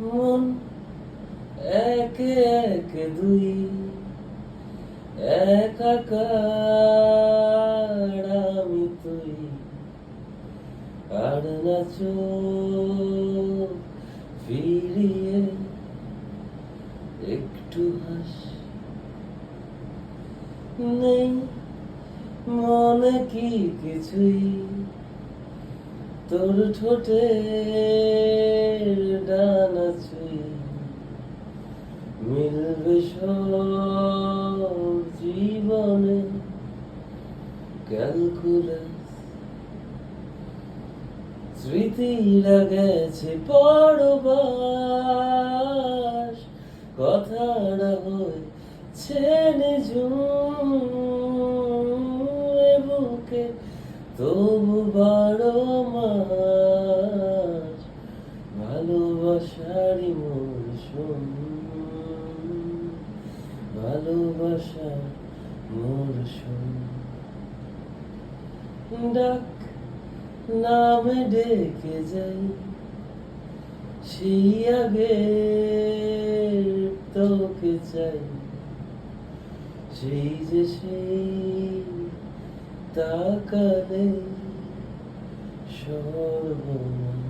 মন একে একে দুই একাকার আমি তুই আর না চোখ ফিরিয়ে একটু হাস নেই মনে কি কিছুই তোর ঠোঁটের ডানা ছুঁই মিলবে সব জীবনে ক্যালকুলাস স্মৃতিরা গেছে পরবাস কথাটা হয়েছে নিজুম এ বুকে তবু 12 মাস ভালোবাসারই মরশুম ভালোবাসার মরশুম ডাক নামে ডেকে যাই সেই আগে তোকে চাই সেই যে সেই তাকালে সর্বনাশ